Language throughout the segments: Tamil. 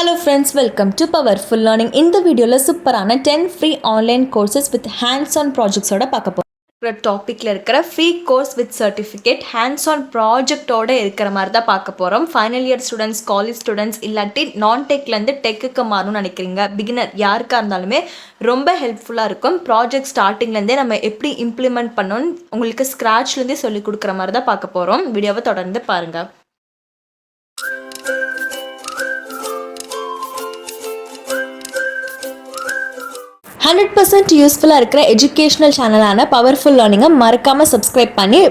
Hello friends, welcome to Powerful Learning. இந்த வீடியோல சூப்பரான 10 free online courses with hands-on projects ஓட பார்க்க போறோம். டாபிக்ல இருக்கிற free course with certificate hands-on project ஓட இருக்கிற மாதிரி தான் பார்க்க போறோம். Final year students, college students இல்லாட்டி நான் டெக்ல இருந்து டெக்குக்கு மாறணும்னு நினைக்கிறீங்க, பிகினர் யாருக்கா இருந்தாலுமே ரொம்ப ஹெல்ப்ஃபுல்லா இருக்கும். ப்ராஜெக்ட் ஸ்டார்டிங்ல இருந்தே நம்ம எப்படி இம்ப்ளிமெண்ட் பண்ணணும் உங்களுக்கு ஸ்கிராச்ல இருந்தே சொல்லி கொடுக்குற மாதிரி தான் பார்க்க போறோம். வீடியோவை தொடர்ந்து பாருங்க. 100% யூஸ்ஃபுல்லாக இருக்கிற எஜுகேஷனல் சேனலான பவர்ஃபுல் லேர்னிங்கை மறக்காமல் சப்ஸ்கிரைப் பண்ணி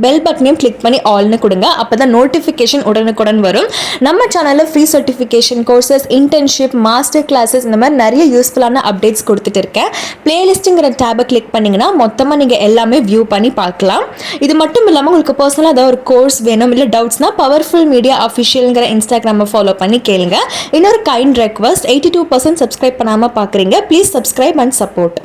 பெல் பட்டனையும் கிளிக் பண்ணி ஆல்னு கொடுங்க. அப்போ தான் நோட்டிஃபிகேஷன் உடனுக்குடன் வரும். நம்ம சேனலில் free certification courses, internship, master classes இந்த மாதிரி நிறைய யூஸ்ஃபுல்லான அப்டேட்ஸ் கொடுத்துட்டு இருக்கேன். பிளேலிஸ்ட்டுங்கிற டேபை கிளிக் பண்ணிங்கன்னா மொத்தமாக நீங்கள் எல்லாமே வியூ பண்ணி பார்க்கலாம். இது மட்டும் இல்லாமல் உங்களுக்கு பர்சனலாக ஏதாவது ஒரு கோர்ஸ் வேணும் இல்லை டவுட்ஸ்னால் பவர்ஃபுல் மீடியா அஃபிஷியலுங்கிற இன்ஸ்டாகிராமை ஃபாலோ பண்ணி கேளுங்க. இன்னொரு கைண்ட் ரெக்வஸ்ட், 82% சப்ஸ்கிரைப் பண்ணாமல் பார்க்குறீங்க, please subscribe and support.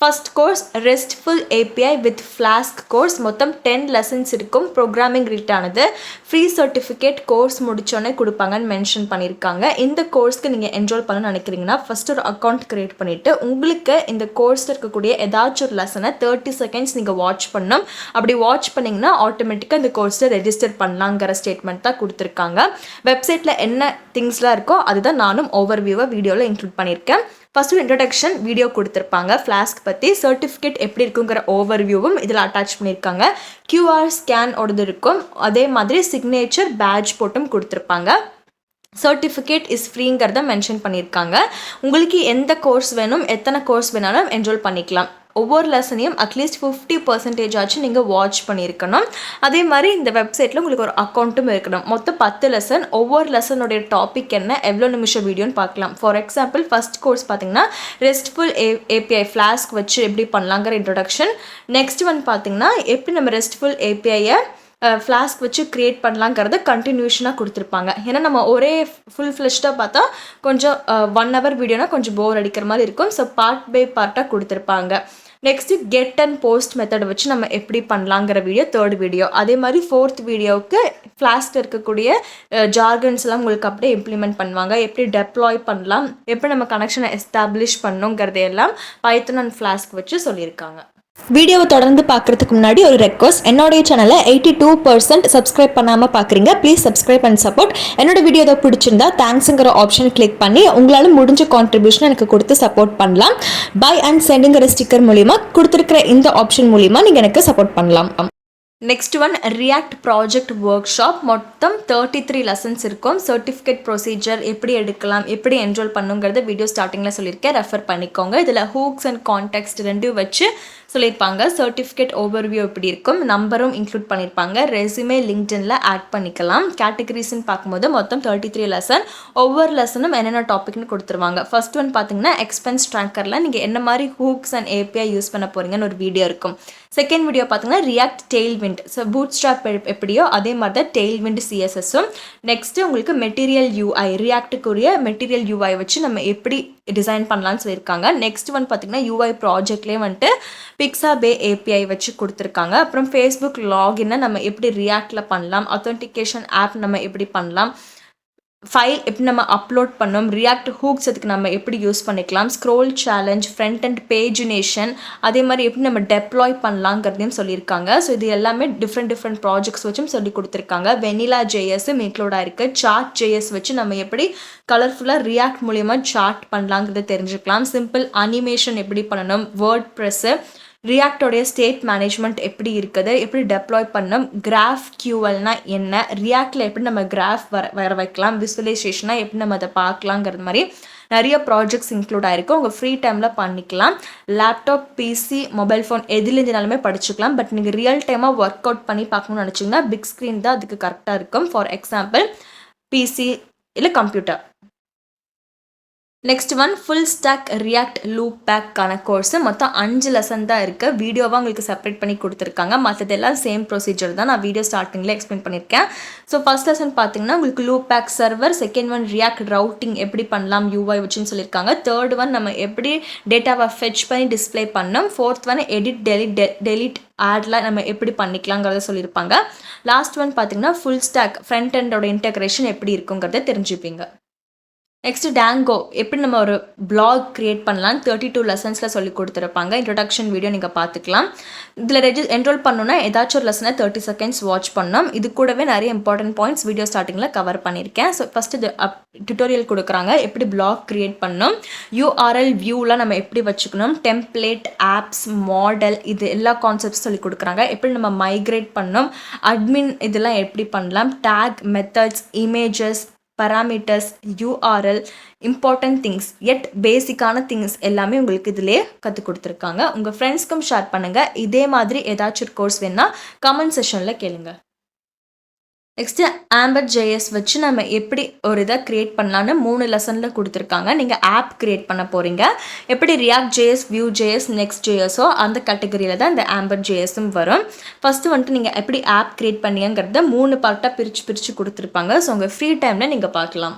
First course RESTful API with flask course. மொத்தம் 10 லெசன்ஸ் இருக்கும். ப்ரோக்ராமிங் ரிலேட்டானது. ஃப்ரீ சர்டிஃபிகேட் கோர்ஸ் முடிச்சோன்னே கொடுப்பாங்கன்னு மென்ஷன் பண்ணியிருக்காங்க. இந்த கோர்ஸ்க்கு நீங்கள் என்ரோல் பண்ணணும்னு நினைக்கிறீங்கன்னா ஃபஸ்ட்டு ஒரு அக்கௌண்ட் க்ரியேட் பண்ணிவிட்டு உங்களுக்கு இந்த கோர்ஸில் இருக்கக்கூடிய ஏதாச்சும் ஒரு லெசனை 30 செகண்ட்ஸ் நீங்கள் வாட்ச் பண்ணணும். அப்படி வாட்ச் பண்ணிங்கன்னா ஆட்டோமேட்டிக்காக இந்த கோர்ஸில் ரெஜிஸ்டர் பண்ணலாங்கிற ஸ்டேட்மெண்ட் தான் கொடுத்துருக்காங்க. வெப்சைட்டில் என்ன திங்ஸ்லாம் இருக்கோ அதுதான் நானும் ஓவர்வியூவை வீடியோவில் இன்க்ளூட் பண்ணியிருக்கேன். ஃபஸ்ட்டு இன்ட்ரடக்ஷன் வீடியோ கொடுத்துருப்பாங்க. ஃப்ளாஸ்க் பற்றி சர்டிஃபிகேட் எப்படி இருக்குங்கிற ஓவர்வியூவும் இதில் அட்டாச் பண்ணியிருக்காங்க. QR ஸ்கேன் ஓடது இருக்கும். அதே மாதிரி சிக்னேச்சர் பேட்ச் போட்டும் கொடுத்துருப்பாங்க. சர்டிஃபிகேட் இஸ் ஃப்ரீங்கிறத மென்ஷன் பண்ணியிருக்காங்க. உங்களுக்கு எந்த கோர்ஸ் வேணும், எத்தனை கோர்ஸ் வேணாலும் என்ரோல் பண்ணிக்கலாம். ஒவ்வொரு லெசனையும் அட்லீஸ்ட் 50% ஆச்சு நீங்கள் வாட்ச் பண்ணியிருக்கணும். அதே மாதிரி இந்த வெப்சைட்டில் உங்களுக்கு ஒரு அக்கௌண்ட்டும் இருக்கணும். மொத்தம் 10 லெசன். ஒவ்வொரு லெசனுடைய டாபிக் என்ன, எவ்வளோ நிமிஷம் வீடியோன்னு பார்க்கலாம். ஃபார் எக்ஸாம்பிள் ஃபர்ஸ்ட் கோர்ஸ் பார்த்தீங்கன்னா ரெஸ்ட்ஃபுல் ஏபிஐ ஃப்ளாஸ்க் வச்சு எப்படி பண்ணலாங்கிற இன்ட்ரொடக்ஷன். நெக்ஸ்ட் ஒன் பார்த்தீங்கன்னா எப்படி நம்ம ரெஸ்ட்ஃபுல் ஏபிஐயை ஃப்ளாஸ்க் வச்சு க்ரியேட் பண்ணலாங்கிறத கண்டினியூஷனாக கொடுத்துருப்பாங்க. ஏன்னா நம்ம ஒரே ஃபுல் ஃப்ளெஷ்டாக பார்த்தா கொஞ்சம் 1 hour வீடியோனா கொஞ்சம் போர் அடிக்கிற மாதிரி இருக்கும். ஸோ பார்ட் பை பார்ட்டாக கொடுத்துருப்பாங்க. Next get and post method வச்சு நம்ம எப்படி பண்ணலாங்கிற வீடியோ 3rd வீடியோ. அதே மாதிரி 4th வீடியோவுக்கு ஃப்ளாஸ்கில் இருக்கக்கூடிய ஜார்கன்ஸ்லாம் உங்களுக்கு அப்படியே இம்ப்ளிமெண்ட் பண்ணுவாங்க. எப்படி டெப்ளாய் பண்ணலாம், எப்படி நம்ம கனெக்ஷனை எஸ்டாப்ளிஷ் பண்ணணுங்கிறதையெல்லாம் பைத்தன் அண்ட் ஃப்ளாஸ்க் வச்சு சொல்லியிருக்காங்க. வீடியோவை தொடர்ந்து பார்க்குறதுக்கு முன்னாடி ஒரு ரெக்வஸ்ட், என்னோடைய சேனலை 82% சப்ஸ்கிரைப் பண்ணாமல் பார்க்குறீங்க, ப்ளீஸ் சப்ஸ்கிரைப் அண்ட் சப்போர்ட். என்னோட வீடியோ ஏதோ பிடிச்சிருந்தா தேங்க்ஸுங்கிற ஆப்ஷன் கிளிக் பண்ணி உங்களால் முடிஞ்ச கான்ட்ரிபியூஷன் எனக்கு கொடுத்து சப்போர்ட் பண்ணலாம். பை அண்ட் சென்டுங்கிற ஸ்டிக்கர் மூலிமா கொடுத்துருக்கிற இந்த ஆப்ஷன் மூலிமா நீங்கள் எனக்கு சப்போர்ட் பண்ணலாம். Next one react project work shop. மொத்தம் 33 லெசன்ஸ் இருக்கும். சர்டிஃபிகேட் ப்ரொசீஜர் எப்படி எடுக்கலாம், எப்படி என்ரோல் பண்ணுங்கிறத வீடியோ ஸ்டார்டிங்கில் சொல்லியிருக்கேன், ரெஃபர் பண்ணிக்கோங்க. இதில் ஹூக்ஸ் அண்ட் கான்டெக்ஸ்ட் ரெண்டும் வச்சு சொல்லியிருப்பாங்க. சர்டிஃபிகேட் ஓவர்வியூ எப்படி இருக்கும், நம்பரும் இன்க்ளூட் பண்ணியிருப்பாங்க. ரெஸ்யூமே லிங்க்டின்ல ஆட் பண்ணிக்கலாம். கேட்டகரிஸ்ன்னு பார்க்கும்போது மொத்தம் 33 லெசன். ஒவ்வொரு லெசனும் என்னென்ன டாபிக்னு கொடுத்துருவாங்க. ஃபர்ஸ்ட் ஒன் பார்த்தீங்கன்னா எக்ஸ்பென்ஸ் ட்ராக்கரில் நீங்கள் என்ன மாதிரி ஹூக்ஸ் அண்ட் ஏபிஐ யூஸ் பண்ண போகிறீங்கன்னு ஒரு வீடியோ இருக்கும். செகண்ட் வீடியோ பார்த்தீங்கன்னா ரியாக்ட் டெய்ல்விண்ட். ஸோ பூட் ஸ்ட்ராப் எப்படியோ அதே மாதிரி தான் டெய்ல்விண்ட் CSSம். நெக்ஸ்ட்டு உங்களுக்கு மெட்டீரியல் UI, ரியாக்டுக்குரிய மெட்டீரியல் UI வச்சு நம்ம எப்படி டிசைன் பண்ணலான்னு சொல்லியிருக்காங்க. நெக்ஸ்ட் ஒன் பார்த்தீங்கன்னா UI ப்ராஜெக்ட்லேயே வந்துட்டு பிக்ஸாபே API வச்சு கொடுத்துருக்காங்க. அப்புறம் ஃபேஸ்புக் லாகினை நம்ம எப்படி ரியாக்டில் பண்ணலாம், அத்தன்டிகேஷன் ஆப் நம்ம எப்படி பண்ணலாம், ஃபைல் எப்படி நம்ம அப்லோட் பண்ணோம், ரியாக்ட் ஹூக்ஸ் அதுக்கு நம்ம எப்படி யூஸ் பண்ணிக்கலாம், scroll challenge, front and pagination, அதே மாதிரி எப்படி நம்ம டெப்ளாய் பண்ணலாங்கிறதையும் சொல்லியிருக்காங்க. ஸோ இது எல்லாமே டிஃப்ரெண்ட் ப்ராஜெக்ட்ஸ் வச்சும் சொல்லி கொடுத்துருக்காங்க. வெனிலா JSம் இன்க்ளூடாக இருக்குது. சார்ட் JS வச்சு நம்ம எப்படி கலர்ஃபுல்லாக ரியாக்ட் மூலிமா சார்ட் பண்ணலாங்கிறத தெரிஞ்சுக்கலாம். சிம்பிள் அனிமேஷன் எப்படி பண்ணணும், வேர்ட் ப்ரெஸ்ஸு, ரியாக்டோடைய ஸ்டேட் மேனேஜ்மெண்ட் எப்படி இருக்குது, எப்படி டெப்ளாய் பண்ணணும், கிராஃப் QLனா என்ன, ரியாக்டில் எப்படி நம்ம கிராஃப் வர வைக்கலாம், விசுவலைசேஷனாக எப்படி நம்ம அதை பார்க்கலாங்கிறது மாதிரி நிறைய ப்ராஜெக்ட்ஸ் இன்க்ளூட் ஆகிருக்கு. உங்கள் ஃப்ரீ டைமில் பண்ணிக்கலாம். லேப்டாப், PC, மொபைல் ஃபோன் எதுலேருந்துனாலுமே படிச்சுக்கலாம். பட் நீங்கள் ரியல் டைமாக ஒர்க் அவுட் பண்ணி பார்க்கணும்னு நினச்சிங்கன்னா பிக் ஸ்க்ரீன் தான் அதுக்கு கரெக்டாக இருக்கும். ஃபார் எக்ஸாம்பிள் PC இல்லை computer. Next one full stack react லூப் பேக்கான கோர்ஸு. மொத்தம் 5 லெசன் தான் இருக்குது. வீடியோவாக உங்களுக்கு செப்பரேட் பண்ணி கொடுத்துருக்காங்க. மற்றதெல்லாம் சேம் ப்ரொசீஜர் தான், நான் வீடியோ ஸ்டார்டிங்கில் எக்ஸ்பிளைன் பண்ணியிருக்கேன். ஸோ ஃபர்ஸ்ட் லெசன் பார்த்தீங்கன்னா உங்களுக்கு loop back server. Second one react routing எப்படி பண்ணலாம் UI வச்சுன்னு சொல்லியிருக்காங்க. தேர்ட் ஒன் நம்ம எப்படி டேட்டாவை ஃபெச் பண்ணி டிஸ்பிளே பண்ணோம். ஃபோர்த் ஒன் எடிட் டெலிட் ஆட்லாம் நம்ம எப்படி பண்ணிக்கலாங்கிறத சொல்லியிருப்பாங்க. லாஸ்ட் ஒன் பார்த்தீங்கன்னா ஃபுல் ஸ்டாக் ஃப்ரண்ட் எண்டோட இன்டெகிரேஷன் எப்படி இருக்குங்கிறத தெரிஞ்சுப்பீங்க. நெக்ஸ்ட் டேங்கோ எப்படி நம்ம ஒரு பிளாக் கிரியேட் பண்ணலாம் 32 லெசன்ஸில் சொல்லி கொடுத்துருப்பாங்க. இன்ட்ரடக்ஷன் வீடியோ நீங்கள் பார்த்துக்கலாம். இதில் என்ரோல் பண்ணணுன்னா ஏதாச்சும் ஒரு லெசனை 30 செகண்ட்ஸ் வாட்ச் பண்ணோம். இது கூடவே நிறைய இம்பார்ட்டன்ட் பாயிண்ட்ஸ் வீடியோ ஸ்டார்டிங்கில் கவர் பண்ணியிருக்கேன். ஸோ ஃபஸ்ட்டு இது டியூட்டோரியல் கொடுக்குறாங்க எப்படி பிளாக் கிரியேட் பண்ணணும், URL வியூவில் நம்ம எப்படி வச்சுக்கணும், டெம்ப்ளேட், ஆப்ஸ், மாடல், இது எல்லா கான்செப்ட்ஸ் சொல்லி கொடுக்குறாங்க. எப்படி நம்ம மைக்ரேட் பண்ணணும், அட்மின் இதெல்லாம் எப்படி பண்ணலாம், tag, methods, images, parameters, URL, important things, எட் பேசிக்கான திங்ஸ் எல்லாமே உங்களுக்கு இதிலே கற்றுக் கொடுத்துருக்காங்க. உங்கள் ஃப்ரெண்ட்ஸ்க்கும் ஷேர் பண்ணுங்கள். இதே மாதிரி ஏதாச்சும் ஒரு கோர்ஸ் வேணால் கமெண்ட் செஷனில் கேளுங்க. நெக்ஸ்ட்டு AmberJS வச்சு நம்ம எப்படி ஒரு இதை க்ரியேட் பண்ணலான்னு 3 லெசனில் கொடுத்துருக்காங்க. நீங்கள் ஆப் க்ரியேட் பண்ண போகிறீங்க. எப்படி React.js, Vue.js, Next.jsஓ அந்த கேட்டகரியில் தான் இந்த AmberJSம் வரும். ஃபஸ்ட்டு வந்துட்டு நீங்கள் எப்படி ஆப் க்ரியேட் பண்ணிங்கிறத 3 பார்ட்டாக பிரித்து கொடுத்துருப்பாங்க. ஸோ உங்கள் ஃப்ரீ டைமில் நீங்கள் பார்க்கலாம்.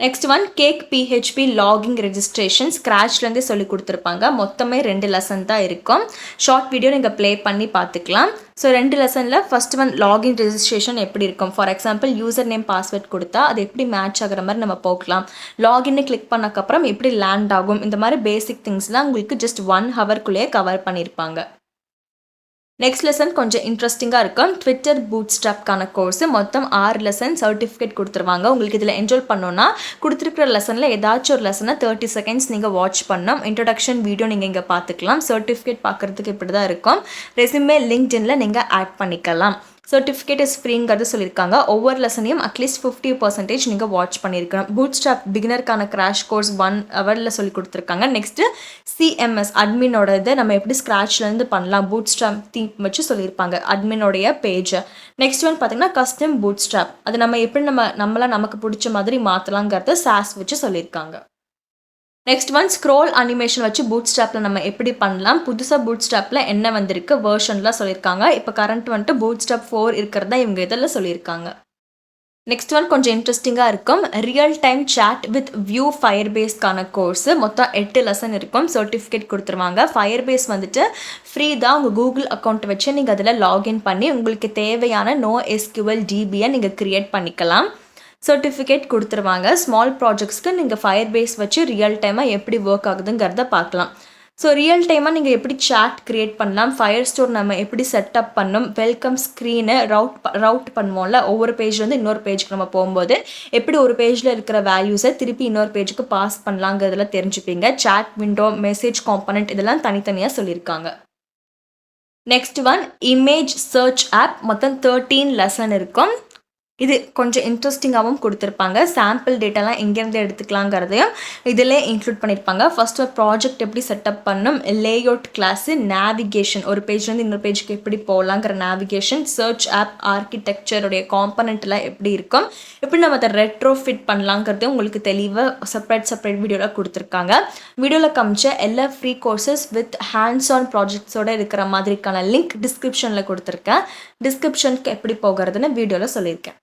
Next one cake PHP login registration ஸ்க்ராட்ச்லேருந்தே சொல்லி கொடுத்துருப்பாங்க. மொத்தமே 2 லெசன் தான் இருக்கும். ஷார்ட் வீடியோ நீங்கள் ப்ளே பண்ணி பார்த்துக்கலாம். ஸோ 2 லெசனில் ஃபஸ்ட் ஒன் லாகின் ரெஜிஸ்ட்ரேஷன் எப்படி இருக்கும். For example user name password கொடுத்தா அது எப்படி மேட்ச் ஆகிற மாதிரி நம்ம போகலாம். லாகின்னு கிளிக் பண்ணக்கப்புறம் எப்படி லேண்ட் ஆகும், இந்த மாதிரி பேசிக் திங்ஸ்லாம் உங்களுக்கு ஜஸ்ட் 1 ஹவர்க்குள்ளேயே கவர் பண்ணியிருப்பாங்க. நெக்ஸ்ட் லெசன் கொஞ்சம் இன்ட்ரெஸ்டிங்காக இருக்கும். ட்விட்டர் பூட்ஸ்ட்ராப்கான கோர்ஸு மொத்தம் 6 லெசன் சர்டிஃபிகேட் கொடுத்துருவாங்க. உங்களுக்கு இதில் என்ரோல் பண்ணோன்னா கொடுத்துருக்கிற லெசனில் ஏதாச்சும் ஒரு லெசனை 30 செகண்ட்ஸ் நீங்கள் வாட்ச் பண்ணோம். இன்ட்ரடக்ஷன் வீடியோ நீங்கள் இங்கே பார்த்துக்கலாம். சர்டிஃபிகேட் பார்க்குறதுக்கு இப்படி தான் இருக்கும். ரெஸ்யூமே லிங்க்டின்ல நீங்கள் ஆட் பண்ணிக்கலாம். சர்டிஃபிகேட் இஸ் ஃப்ரீங்கிறது சொல்லியிருக்காங்க. ஒவ்வொரு லெசனையும் அட்லீஸ்ட் 50% நீங்கள் வாட்ச் பண்ணியிருக்கணும். பூட்ஸ்ட்ராப் பிகினருக்கான கிராஷ் கோர்ஸ் 1 ஹவரில் சொல்லி கொடுத்துருக்காங்க. நெக்ஸ்ட்டு CMS அட்மினோட இதை நம்ம எப்படி ஸ்க்ராட்ச்லேருந்து பண்ணலாம் பூட்ஸ்ட்ராப் தீம் வச்சு சொல்லியிருப்பாங்க அட்மினோடைய பேஜை. நெக்ஸ்ட் ஒன் பார்த்தீங்கன்னா கஸ்டம் பூட்ஸ்ட்ராப், அது நம்ம எப்படி நமக்கு பிடிச்ச மாதிரி மாற்றலாங்கிறத SAS வச்சு சொல்லியிருக்காங்க. நெக்ஸ்ட் ஒன் ஸ்க்ரோல் அனிமேஷன் வச்சு பூட்ஸ்ட்ராப்பில் நம்ம எப்படி பண்ணலாம், புதுசாக பூட்ஸ்ட்ராப்பில் என்ன வந்திருக்கு வேர்ஷன்லாம் சொல்லியிருக்காங்க. இப்போ கரண்ட் வந்துட்டு பூட்ஸ்ட்ராப் 4 இருக்கிறதா இவங்க இதெல்லாம் சொல்லியிருக்காங்க. நெக்ஸ்ட் ஒன் கொஞ்சம் இன்ட்ரெஸ்டிங்காக இருக்கும். Real time chat with Vue ஃபயர்பேஸ்க்கான கோர்ஸு மொத்தம் 8 லெசன் இருக்கும். சர்டிஃபிகேட் கொடுத்துருவாங்க. ஃபயர்பேஸ் வந்துட்டு ஃப்ரீ தான். உங்கள் கூகுள் அக்கௌண்ட் வச்சு நீங்கள் அதில் லாகின் பண்ணி உங்களுக்கு தேவையான NoSQL DBயை நீங்கள் க்ரியேட் பண்ணிக்கலாம். சர்டிஃபிகேட் கொடுத்துருவாங்க. ஸ்மால் ப்ராஜெக்ட்ஸ்க்கு நீங்கள் ஃபயர்பேஸ் வச்சு ரியல் டைமாக எப்படி ஒர்க் ஆகுதுங்கிறத பார்க்கலாம். ஸோ ரியல் டைமாக நீங்கள் எப்படி சாட் க்ரியேட் பண்ணலாம், ஃபயர் ஸ்டோர் நம்ம எப்படி செட்டப் பண்ணணும், வெல்கம் ஸ்க்ரீனு ரவுட் பண்ணுவோம்ல, ஒவ்வொரு பேஜ்லேருந்து இன்னொரு பேஜுக்கு நம்ம போகும்போது எப்படி ஒரு பேஜில் இருக்கிற வேல்யூஸை திருப்பி இன்னொரு பேஜுக்கு பாஸ் பண்ணலாங்கிறதுல தெரிஞ்சுப்பீங்க. சாட் விண்டோ, மெசேஜ் காம்பனண்ட் இதெல்லாம் தனித்தனியாக சொல்லியிருக்காங்க. Next one image search app, மொத்தம் 13 லெசன் இருக்கும். இது கொஞ்சம் இன்ட்ரெஸ்டிங்காகவும் கொடுத்துருப்பாங்க. சாம்பிள் டேட்டாலாம் எங்கேருந்து எடுத்துக்கலாங்கிறதையும் இதிலே இன்க்ளூட் பண்ணியிருப்பாங்க. ஃபர்ஸ்ட் ஒரு ப்ராஜெக்ட் எப்படி செட்டப் பண்ணணும், லேஅவுட் கிளாஸு, நேவிகேஷன், ஒரு பேஜ்லேருந்து இன்னொரு பேஜுக்கு எப்படி போகலாங்கிற நேவிகேஷன், சர்ச் ஆப் ஆர்கிடெக்சருடைய காம்பனண்ட்லாம் எப்படி இருக்கும், எப்படி நம்ம அதை ரெட்ரோ ஃபிட் பண்ணலாங்கிறதையும் உங்களுக்கு தெளிவாக செப்பரேட் வீடியோவில் கொடுத்துருக்காங்க. வீடியோவில் காமிச்ச எல்லா free courses with hands on ப்ராஜெக்ட்ஸோடு இருக்கிற மாதிரிக்கான லிங்க் டிஸ்கிரிப்ஷனில் கொடுத்துருக்கேன். டிஸ்கிரிப்ஷனுக்கு எப்படி போகிறதுன்னு வீடியோவில் சொல்லியிருக்கேன்.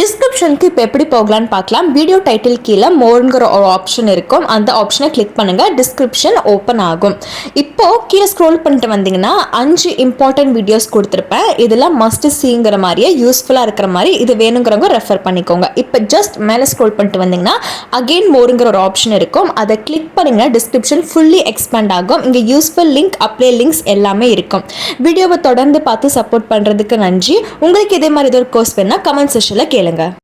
டிஸ்கிரிப்ஷனுக்கு இப்போ எப்படி போகலான்னு பார்க்கலாம். வீடியோ டைட்டில் கீழே மோருங்கிற ஒரு ஆப்ஷன் இருக்கும். அந்த ஆப்ஷனை கிளிக் பண்ணுங்கள். டிஸ்கிரிப்ஷன் ஓப்பன் ஆகும். இப்போது கீழே ஸ்க்ரோல் பண்ணிட்டு வந்தீங்கன்னா 5 இம்பார்ட்டன்ட் வீடியோஸ் கொடுத்துருப்பேன். இதெல்லாம் மஸ்ட் சீங்கிற மாதிரியே யூஸ்ஃபுல்லாக இருக்கிற மாதிரி இது வேணுங்கிறவங்க ரெஃபர் பண்ணிக்கோங்க. இப்போ ஜஸ்ட் மேலே ஸ்க்ரோல் பண்ணிட்டு வந்தீங்கன்னா அகெயின் மோருங்கிற ஒரு ஆப்ஷன் இருக்கும். அதை கிளிக் பண்ணிங்கன்னா டிஸ்கிரிப்ஷன் ஃபுல்லி எக்ஸ்பேண்ட் ஆகும். இங்கே யூஸ்ஃபுல் லிங்க், அப்ளை லிங்க்ஸ் எல்லாமே இருக்கும். வீடியோவை தொடர்ந்து பார்த்து சப்போர்ட் பண்ணுறதுக்கு நன்றி. உங்களுக்கு இதே மாதிரி ஏதோ ஒரு கோர்ஸ் வேணால் கமெண்ட் செக்ஷனில் கேளுங்க.